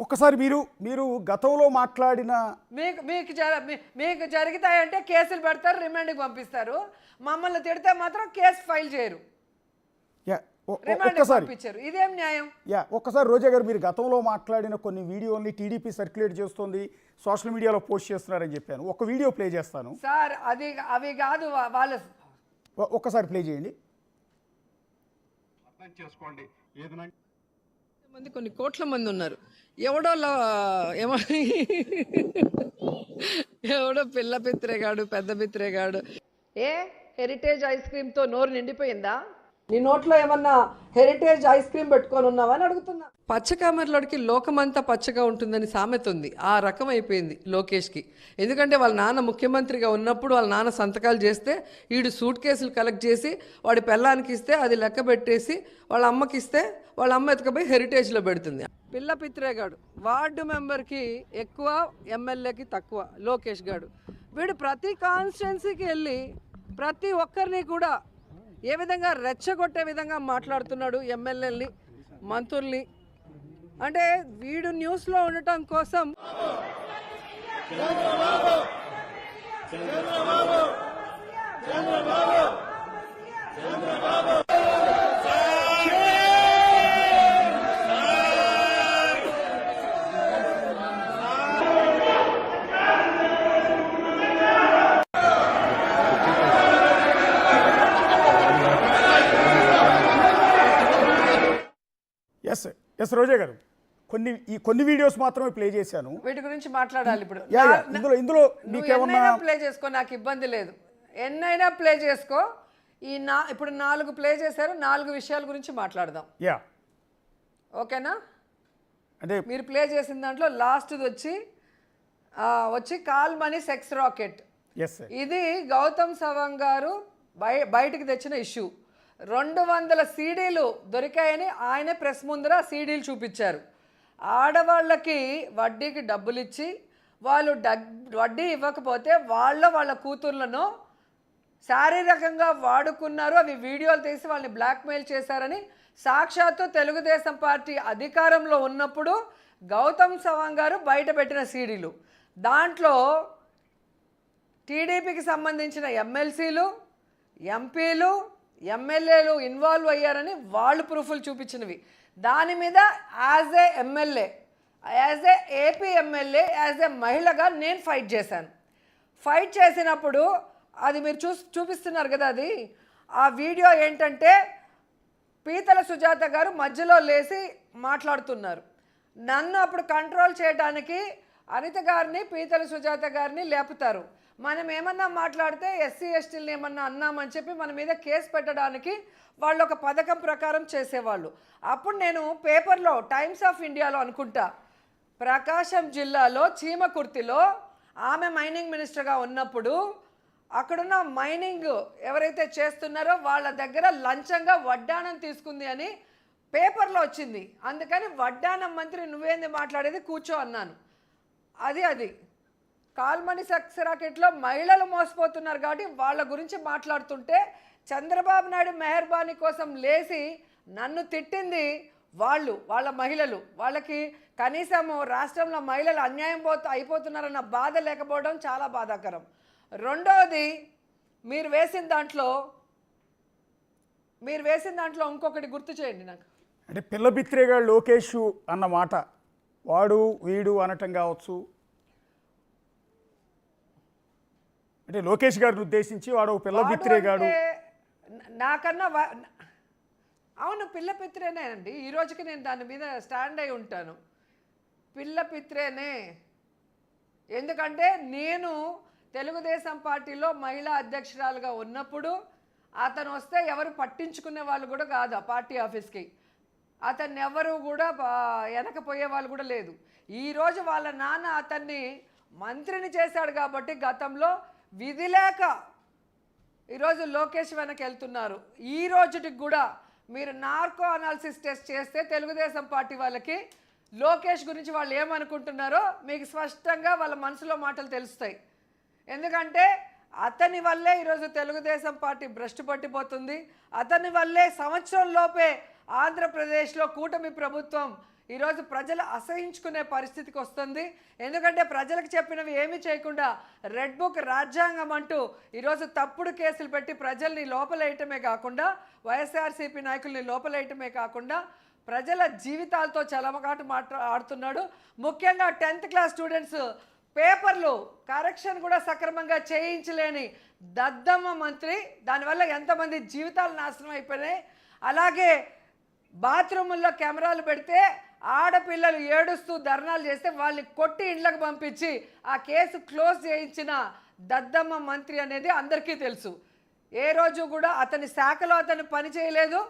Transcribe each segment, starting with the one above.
ఒక్కసారి మీరు గతంలో మాట్లాడిన మీకు జరుగుతాయంటే కేసులు పెడతారు, రిమాండ్కి పంపిస్తారు. మమ్మల్ని తిడితే మాత్రం కేసు ఫైల్ చేయరు, రిమాండ్కి పంపించారు. ఇదేం న్యాయం? ఒక్కసారి రోజా గారు, మీరు గతంలో మాట్లాడిన కొన్ని వీడియోని టీడీపీ సర్క్యులేట్ చేస్తుంది, సోషల్ మీడియాలో పోస్ట్ చేస్తున్నారని చెప్పాను. ఒక వీడియో ప్లే చేస్తాను సార్. అవి కాదు వాళ్ళ. ఒక్కసారి ప్లే చేయండి. అర్థం చేసుకోండి. మంది కొన్ని కోట్ల మంది ఉన్నారు. ఎవడో పిల్ల పిత్రేగాడు, పెద్ద పిత్రేగాడు. హెరిటేజ్ ఐస్ క్రీమ్తో నోరు నిండిపోయిందా? నీ నోట్లో ఏమన్నా హెరిటేజ్ ఐస్ క్రీమ్ పెట్టుకొని ఉన్నావా అని అడుగుతున్నా. పచ్చకామెరలోడికి లోకమంతా పచ్చగా ఉంటుందని సామెత ఉంది. ఆ రకం అయిపోయింది లోకేష్కి. ఎందుకంటే వాళ్ళ నాన్న ముఖ్యమంత్రిగా ఉన్నప్పుడు వాళ్ళ నాన్న సంతకాలు చేస్తే వీడు సూట్ కేసులు కలెక్ట్ చేసి వాడి పెళ్ళానికి ఇస్తే అది లెక్క పెట్టేసి వాళ్ళ అమ్మకి ఇస్తే వాళ్ళ అమ్మ ఎత్తుకపోయి హెరిటేజ్లో పెడుతుంది. పిల్ల పిత్రేగాడు వార్డు మెంబర్కి ఎక్కువ, ఎమ్మెల్యేకి తక్కువ లోకేష్ గాడు. వీడు ప్రతి కాన్స్టిట్యున్సీకి వెళ్ళి ప్రతి ఒక్కరిని కూడా ఏ విధంగా రెచ్చగొట్టే విధంగా మాట్లాడుతున్నాడు. ఎమ్మెల్యేని, మంత్రుల్ని. అంటే వీడు న్యూస్లో ఉండటం కోసం ఎస్ రోజా గారు, కొన్ని వీడియోస్ మాత్రమే ప్లే చేశాను. వీటి గురించి మాట్లాడాలి ఇప్పుడు. ఇందులో మీకేమన్నా ప్లే చేసుకో, నాకు ఇబ్బంది లేదు. ఎన్నైనా ప్లే చేసుకో. ఇప్పుడు 4 ప్లే చేశారు. 4 విషయాల గురించి మాట్లాడదాం. ఓకేనా? అంటే మీరు ప్లే చేసిన దాంట్లో లాస్ట్ది వచ్చి కాల్ మనీ సెక్స్ రాకెట్. ఇది గౌతమ్ సవాంగ్ గారు బయటికి తెచ్చిన ఇష్యూ. 200 సీడీలు దొరికాయని ఆయనే ప్రెస్ ముందర సీడీలు చూపించారు. ఆడవాళ్ళకి వడ్డీకి డబ్బులు ఇచ్చి వాళ్ళు వడ్డీ ఇవ్వకపోతే వాళ్ళ కూతుర్లను శారీరకంగా వాడుకున్నారు. అవి వీడియోలు తీసి వాళ్ళని బ్లాక్మెయిల్ చేశారని సాక్షాత్తు తెలుగుదేశం పార్టీ అధికారంలో ఉన్నప్పుడు గౌతమ్ సవాంగ్ గారు బయట పెట్టిన సీడీలు. దాంట్లో టీడీపీకి సంబంధించిన ఎమ్మెల్సీలు, ఎంపీలు, ఎమ్మెల్యేలు ఇన్వాల్వ్ అయ్యారని వాళ్ళు ప్రూఫ్లు చూపించినవి. దాని మీద as a MLA, as a AP MLA, as a మహిళగా నేను ఫైట్ చేశాను. ఫైట్ చేసినప్పుడు అది మీరు చూపిస్తున్నారు కదా, అది ఆ వీడియో ఏంటంటే పీతల సుజాత గారు మధ్యలో లేచి మాట్లాడుతున్నారు. నన్ను అప్పుడు కంట్రోల్ చేయడానికి అనిత గారిని, పీతల సుజాత గారిని లేపుతారు. మనం ఏమన్నా మాట్లాడితే ఎస్సీ ఎస్టీలను ఏమన్నా అన్నామని చెప్పి మన మీద కేసు పెట్టడానికి వాళ్ళు ఒక పథకం ప్రకారం చేసేవాళ్ళు. అప్పుడు నేను పేపర్లో టైమ్స్ ఆఫ్ ఇండియాలో అనుకుంటా, ప్రకాశం జిల్లాలో చీమకుర్తిలో ఆమె మైనింగ్ మినిస్టర్గా ఉన్నప్పుడు అక్కడున్న మైనింగ్ ఎవరైతే చేస్తున్నారో వాళ్ళ దగ్గర లంచంగా వడ్డానం తీసుకుంది అని పేపర్లో వచ్చింది. అందుకని వడ్డానం మంత్రి నువ్వేంది మాట్లాడేది, కూర్చో అన్నాను. అది కాల్మనీ సెక్స్ రాకెట్లో మహిళలు మోసపోతున్నారు కాబట్టి వాళ్ళ గురించి మాట్లాడుతుంటే చంద్రబాబు నాయుడు మెహర్బానీ కోసం లేచి నన్ను తిట్టింది వాళ్ళ మహిళలు. వాళ్ళకి కనీసం రాష్ట్రంలో మహిళలు అన్యాయం అయిపోతున్నారన్న బాధ లేకపోవడం చాలా బాధాకరం. రెండవది, మీరు వేసిన దాంట్లో ఇంకొకటి గుర్తు చేయండి నాకు. అంటే పిల్ల బిత్రేగాడు లోకేష్ అన్న మాట వాడు వీడు అనటం కావచ్చు, అంటే లోకేష్ గారిని ఉద్దేశించి వాడు పిల్ల బిత్రేగాడు నాకన్నా అవును, పిల్ల పిత్రేనే అండి. ఈ రోజుకి నేను దాని మీద స్టాండ్ అయి ఉంటాను. పిల్ల పిత్రేనే. ఎందుకంటే నేను తెలుగుదేశం పార్టీలో మహిళా అధ్యక్షురాలుగా ఉన్నప్పుడు అతను వస్తే ఎవరు పట్టించుకునే వాళ్ళు కూడా కాదు ఆ పార్టీ ఆఫీస్కి. అతన్ని ఎవరు కూడా వెనకపోయే వాళ్ళు కూడా లేదు. ఈరోజు వాళ్ళ నాన్న అతన్ని మంత్రిని చేశాడు కాబట్టి గతంలో విధి లేక ఈరోజు లోకేష్ వెనక్కి వెళ్తున్నారు. ఈ రోజుకి కూడా మీరు నార్కో అనాలిసిస్ టెస్ట్ చేస్తే తెలుగుదేశం పార్టీ వాళ్ళకి లోకేష్ గురించి వాళ్ళు ఏమనుకుంటున్నారో మీకు స్పష్టంగా వాళ్ళ మనసులో మాటలు తెలుస్తాయి. ఎందుకంటే అతని వల్లే ఈరోజు తెలుగుదేశం పార్టీ భ్రష్టు పట్టిపోతుంది. అతని వల్లే సంవత్సరం లోపే ఆంధ్రప్రదేశ్లో కూటమి ప్రభుత్వం ఈరోజు ప్రజలు అసహించుకునే పరిస్థితికి వస్తుంది. ఎందుకంటే ప్రజలకు చెప్పినవి ఏమీ చేయకుండా రెడ్ బుక్ రాజ్యాంగం అంటూ ఈరోజు తప్పుడు కేసులు పెట్టి ప్రజల్ని లోపలేయటమే కాకుండా, వైఎస్ఆర్సీపీ నాయకుల్ని లోపలేయటమే కాకుండా ప్రజల జీవితాలతో చలమకాటు ఆడుతున్నాడు. ముఖ్యంగా 10th క్లాస్ స్టూడెంట్స్ పేపర్లు కరెక్షన్ కూడా సక్రమంగా చేయించలేని దద్దమ్మ మంత్రి. దానివల్ల ఎంతమంది జీవితాలు నాశనం అయిపోయినాయి. అలాగే బాత్రూముల్లో కెమెరాలు పెడితే ఆడపిల్లలు ఏడుస్తూ ధర్నాలు చేస్తే వాళ్ళని కొట్టి ఇండ్లకు పంపించి ఆ కేసు క్లోజ్ చేయించిన దద్దమ్మ మంత్రి అనేది అందరికీ తెలుసు. ఏ రోజు కూడా అతని శాఖలో అతను పని చేయలేదు,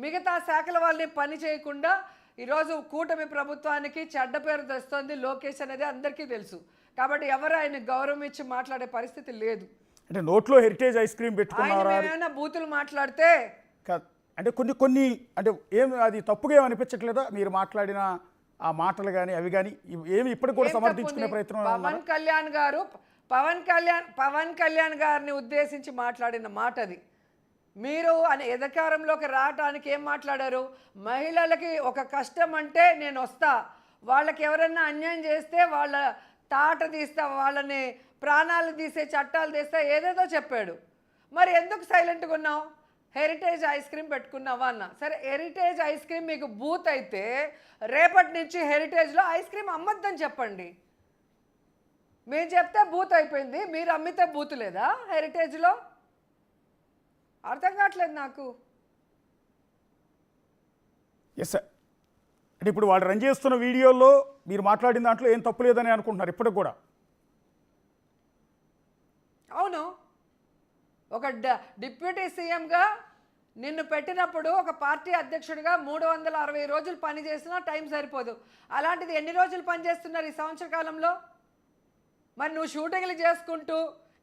మిగతా శాఖల వాళ్ళని పని చేయకుండా ఈరోజు కూటమి ప్రభుత్వానికి చెడ్డ పేరు తెస్తుంది లోకేష్ అనేది అందరికీ తెలుసు. కాబట్టి ఎవరు ఆయన గౌరవం ఇచ్చి మాట్లాడే పరిస్థితి లేదు. అంటే నోట్లో హెరిటేజ్ ఐస్ క్రీమ్ పెట్టుకున్నారా? ఏమైనా బూతులు మాట్లాడితే అంటే కొన్ని అంటే అది తప్పుగా ఏమనిపించట్లేదా మీరు మాట్లాడిన ఆ మాటలు కానీ అవి కానీ ఏమి ఇప్పటికి కూడా సమర్థించుకునే ప్రయత్నం? పవన్ కళ్యాణ్ గారిని ఉద్దేశించి మాట్లాడిన మాట అది. మీరు అధికారంలోకి రావడానికి ఏం మాట్లాడారు? మహిళలకి ఒక కష్టం అంటే నేను వస్తా, వాళ్ళకి ఎవరన్నా అన్యాయం చేస్తే వాళ్ళ తాట తీస్తా, వాళ్ళని ప్రాణాలు తీసే చట్టాలు తీస్తా, ఏదేదో చెప్పాడు. మరి ఎందుకు సైలెంట్గా ఉన్నావు? హెరిటేజ్ ఐస్ క్రీమ్ పెట్టుకున్నావా అన్న. సరే, హెరిటేజ్ ఐస్ క్రీమ్ మీకు బూత్ అయితే రేపటి నుంచి హెరిటేజ్లో ఐస్ క్రీమ్ అమ్మద్దని చెప్పండి. మేము చెప్తే బూత్ అయిపోయింది, మీరు అమ్మితే బూత్ లేదా హెరిటేజ్లో? అర్థం కావట్లేదు నాకు. Yes sir. అంటే ఇప్పుడు వాళ్ళు రన్ చేస్తున్న వీడియోలో మీరు మాట్లాడిన దాంట్లో ఏం తప్పు లేదని అనుకుంటున్నారు ఇప్పటికి కూడా? అవును, ఒక డిప్యూటీ సీఎంగా నిన్ను పెట్టినప్పుడు ఒక పార్టీ అధ్యక్షుడిగా 360 రోజులు పనిచేసినా టైం సరిపోదు. అలాంటిది ఎన్ని రోజులు పనిచేస్తున్నారు ఈ సంవత్సర కాలంలో? మరి నువ్వు షూటింగ్లు చేసుకుంటూ,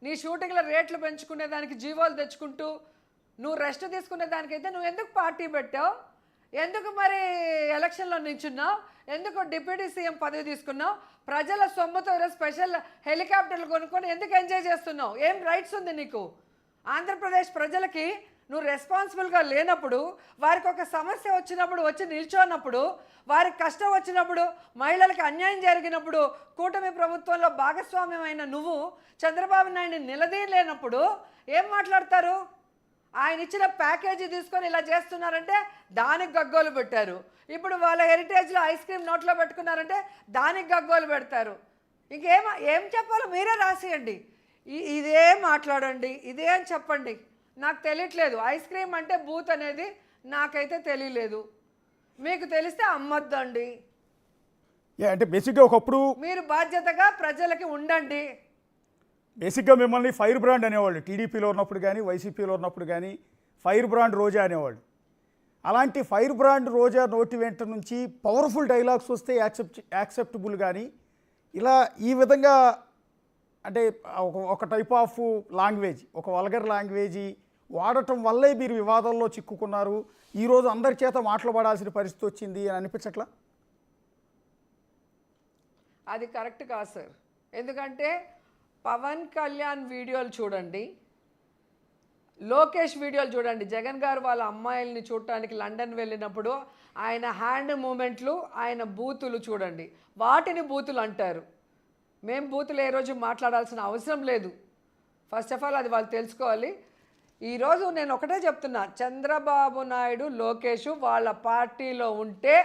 నీ షూటింగ్ల రేట్లు పెంచుకునే దానికి జీవోలు తెచ్చుకుంటూ, నువ్వు రెస్ట్ తీసుకునే దానికైతే నువ్వు ఎందుకు పార్టీ పెట్టావు? ఎందుకు మరి ఎలక్షన్లో నిల్చున్నావు? ఎందుకు డిప్యూటీ సీఎం పదవి తీసుకున్నావు? ప్రజల సొమ్ముతో స్పెషల్ హెలికాప్టర్లు కొనుక్కొని ఎందుకు ఎంజాయ్ చేస్తున్నావు? ఏం రైట్స్ ఉంది నీకు? ఆంధ్రప్రదేశ్ ప్రజలకి నువ్వు రెస్పాన్సిబుల్గా లేనప్పుడు, వారికి ఒక సమస్య వచ్చినప్పుడు వచ్చి నిల్చోన్నప్పుడు, వారికి కష్టం వచ్చినప్పుడు, మహిళలకు అన్యాయం జరిగినప్పుడు కూటమి ప్రభుత్వంలో భాగస్వామ్యమైన నువ్వు చంద్రబాబు నాయుడిని నిలదీయలేనప్పుడు ఏం మాట్లాడతారు? ఆయన ఇచ్చిన ప్యాకేజీ తీసుకొని ఇలా చేస్తున్నారంటే దానికి గగ్గోలు పెట్టారు. ఇప్పుడు వాళ్ళ హెరిటేజ్లో ఐస్ క్రీమ్ నోట్లో పెట్టుకున్నారంటే దానికి గగ్గోలు పెడతారు. ఏం చెప్పాలో మీరే రాసేయండి. ఇదే మాట్లాడండి, ఇదే అని చెప్పండి. నాకు తెలియట్లేదు. ఐస్ క్రీమ్ అంటే బూత్ అనేది నాకైతే తెలియలేదు. మీకు తెలిస్తే అమ్మొద్దండి. అంటే బేసిక్గా ఒకప్పుడు మీరు బాధ్యతగా ప్రజలకి ఉండండి. బేసిక్గా మిమ్మల్ని ఫైర్ బ్రాండ్ అనేవాళ్ళు, టీడీపీలో ఉన్నప్పుడు కానీ వైసీపీలో ఉన్నప్పుడు కానీ ఫైర్ బ్రాండ్ రోజా అనేవాళ్ళు. అలాంటి ఫైర్ బ్రాండ్ రోజా నోటి వెంట నుంచి పవర్ఫుల్ డైలాగ్స్ వస్తే యాక్సెప్టబుల్, కానీ ఇలా ఈ విధంగా అంటే ఒక టైప్ ఆఫ్ లాంగ్వేజ్, ఒక వల్గర్ లాంగ్వేజీ వాడటం వల్లే మీరు వివాదంలో చిక్కుకున్నారు. ఈరోజు అందరి చేత మాటలు పడాల్సిన పరిస్థితి వచ్చింది అని అనిపించట్లా? అది కరెక్ట్ కాదు సార్. ఎందుకంటే పవన్ కళ్యాణ్ వీడియోలు చూడండి, లోకేష్ వీడియోలు చూడండి. జగన్ గారు వాళ్ళ అమ్మాయిల్ని చూడటానికి లండన్ వెళ్ళినప్పుడు ఆయన హ్యాండ్ మూమెంట్లు, ఆయన బూతులు చూడండి. వాటిని బూతులు అంటారు. మేము బూతులు ఏ రోజు మాట్లాడాల్సిన అవసరం లేదు. ఫస్ట్ ఆఫ్ ఆల్ అది వాళ్ళు తెలుసుకోవాలి. ఈరోజు నేను ఒకటే చెప్తున్నా, చంద్రబాబు నాయుడు, లోకేష్ వాళ్ళ పార్టీలో ఉంటే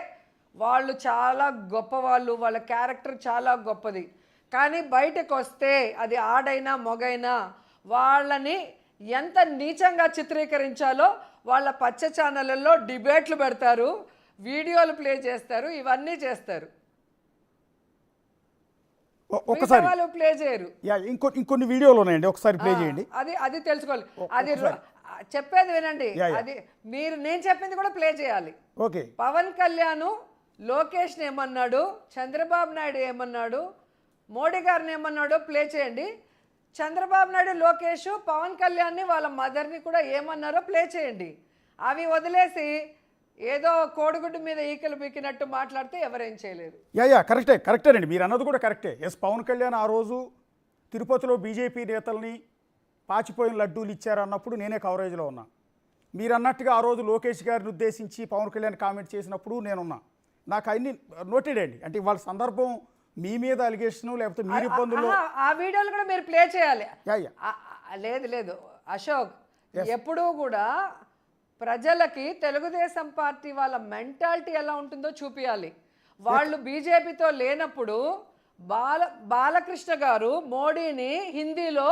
వాళ్ళు చాలా గొప్పవాళ్ళు, వాళ్ళ క్యారెక్టర్ చాలా గొప్పది. కానీ బయటకు వస్తే అది ఆడైనా మొగైనా వాళ్ళని ఎంత నీచంగా చిత్రీకరించాలో వాళ్ళ పచ్చ ఛానళ్ళల్లో డిబేట్లు పెడతారు, వీడియోలు ప్లే చేస్తారు, ఇవన్నీ చేస్తారు. ఒకసారి వాళ్ళు ప్లే చేయరు. ఇంకొన్ని వీడియోలు ఉన్నాయండి, ఒకసారి ప్లే చేయండి. అది తెలుసుకోవాలి. అది చెప్పేది వినండి. అది నేను చెప్పింది కూడా ప్లే చేయాలి. ఓకే. పవన్ కళ్యాణ్ లోకేష్ని ఏమన్నాడు, చంద్రబాబు నాయుడు ఏమన్నాడు, మోడీ గారిని ఏమన్నాడో ప్లే చేయండి. చంద్రబాబు నాయుడు, లోకేష్, పవన్ కళ్యాణ్ని వాళ్ళ మదర్ని కూడా ఏమన్నారో ప్లే చేయండి. అవి వదిలేసి ఏదో కోడిగుడ్డు మీద ఈకలు పీకినట్టు మాట్లాడితే ఎవరేం చేయలేరు. కరెక్టేనండి, మీరు అన్నది కూడా కరెక్టే. ఎస్, పవన్ కళ్యాణ్ ఆ రోజు తిరుపతిలో బీజేపీ నేతల్ని పాచిపోయిన లడ్డూలు ఇచ్చారన్నప్పుడు నేనే కవరేజ్లో ఉన్నా. మీరు అన్నట్టుగా ఆ రోజు లోకేష్ గారిని ఉద్దేశించి పవన్ కళ్యాణ్ కామెంట్ చేసినప్పుడు నేనున్నా. నాకు అన్ని నోటెడ్ అండి. అంటే ఇవాళ సందర్భం మీ మీద అలిగేషన్ లేకపోతే మీరు ఇబ్బందుల్లో ఆ వీడియోలు కూడా మీరు ప్లే చేయాలి. యా యా లేదు లేదు అశోక్, ఎప్పుడూ కూడా ప్రజలకి తెలుగుదేశం పార్టీ వాళ్ళ మెంటాలిటీ ఎలా ఉంటుందో చూపించాలి. వాళ్ళు బీజేపీతో లేనప్పుడు బాలకృష్ణ గారు మోడీని హిందీలో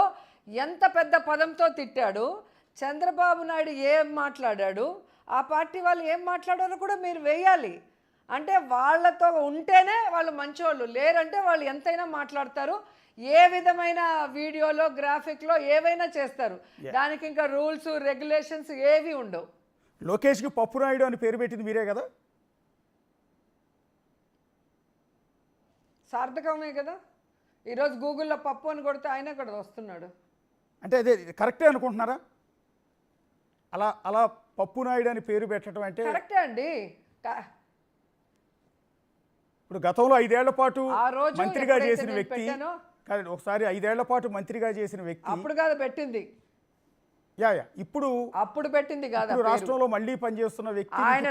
ఎంత పెద్ద పదంతో తిట్టాడు, చంద్రబాబు నాయుడు ఏం మాట్లాడాడు, ఆ పార్టీ వాళ్ళు ఏం మాట్లాడారో కూడా మీరు వేయాలి. అంటే వాళ్ళతో ఉంటేనే వాళ్ళు మంచోళ్ళు, లేరంటే వాళ్ళు ఎంతైనా మాట్లాడతారు, ఏ విధమైన వీడియోలో గ్రాఫిక్లో ఏవైనా చేస్తారు. దానికి ఇంకా రూల్స్ రెగ్యులేషన్స్ ఏవి ఉండవు. లోకేష్కి పప్పు నాయుడు అని పేరు పెట్టింది మీరే కదా? సార్థకమే కదా. ఈరోజు గూగుల్లో పప్పు అని కొడితే ఆయన కూడా వస్తున్నాడు. అంటే అదే కరెక్టే అనుకుంటున్నారా? అలా అలా పప్పు నాయుడు అని పేరు పెట్టడం అంటే కరెక్టే అండి. ఇప్పుడు గతంలో 5 ఏళ్ల పాటు ఆ రోజు మంత్రిగా ఎప్పుడైతే చేసిన నేను వ్యక్తి పెట్టానో, కాదు ఒకసారి 5 ఏళ్ల పాటు మంత్రిగా చేసిన వ్యక్తి అప్పుడు కాదు పెట్టింది, యా యా ఇప్పుడు అప్పుడు పెట్టింది కాదు. ఇప్పుడు రాష్ట్రంలో మళ్ళీ పనిచేస్తున్న వ్యక్తి ఆయన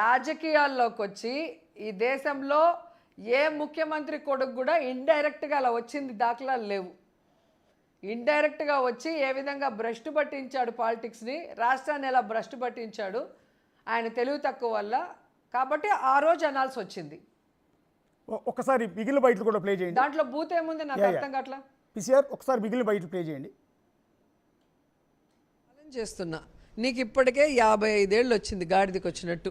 రాజకీయాల్లోకి వచ్చి ఈ దేశంలో ఏ ముఖ్యమంత్రి కొడుకు కూడా ఇండైరెక్ట్గా అలా వచ్చింది దాఖలాలు లేవు. ఇండైరెక్ట్గా వచ్చి ఏ విధంగా భ్రష్టు పట్టించాడు పాలిటిక్స్ని, రాష్ట్రాన్ని ఎలా భ్రష్టు పట్టించాడు ఆయన తెలివి తక్కువ వల్ల. కాబట్టి ఆ రోజు అనాల్సి వచ్చింది. ఒకసారి మిగిలిన బయటలు కూడా ప్లే చేయండి. దాంట్లో బూత్ ఏముంది నాకు అర్థం కావట్లా. పిసిఆర్ ఒకసారి మిగిలిన బయట ప్లే చేయండి. చేస్తున్నా, నీకు ఇప్పటికే 55 ఏళ్ళు వచ్చింది గాడిదకి వచ్చినట్టు.